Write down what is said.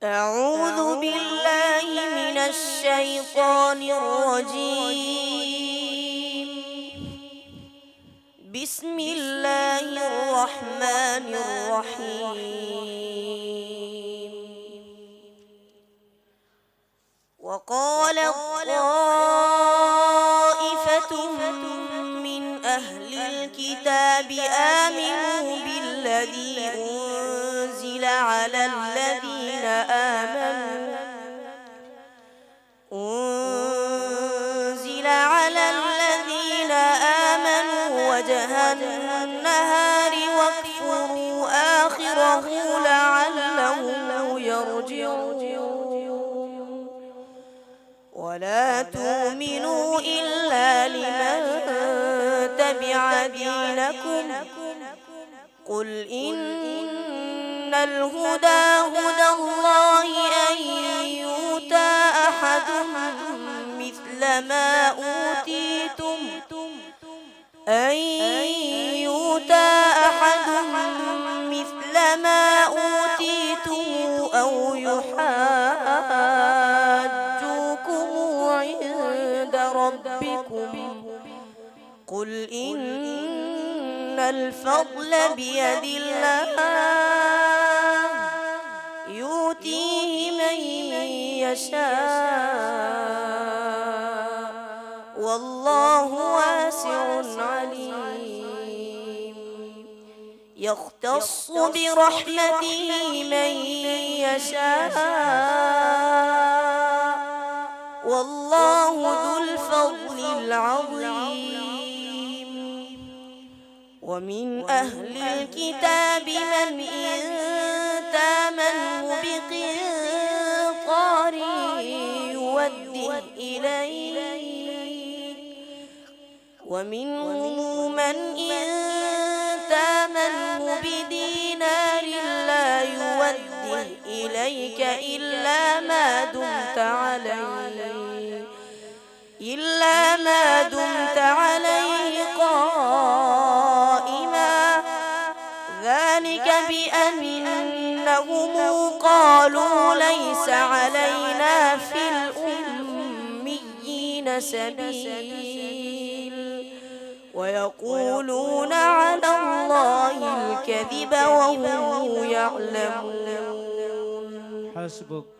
أعوذ بالله من الشيطان الرجيم. بسم الله الرحمن الرحيم. وقال طائفة من أهل الكتاب آمنوا بالذي أنزل على الذين آمنوا وجه النهار واكفروا آخره لعلهم يرجعون. ولا تؤمنوا إلا لمن تبع دينكم. قل إن الهدى هدى الله أن يؤتى أحد مثل ما أوتيتم أو يحاجوكم عند ربكم. قل إن الفضل بيد الله يؤتيه من يشاء والله واسع عليم. يختص برحمته من يشاء والله ذو الفضل العظيم. ومن أهل الكتاب من إن تامنه بقنطار يوده إليك ومنهم من إن تامنه بدينار لا يوده إليك إلا ما دمت عليه قائما. ذلك بأنهم قالوا ليس علينا في الأميين سبيل ويقولون على الله الكذب وهم يعلمون. حسبك.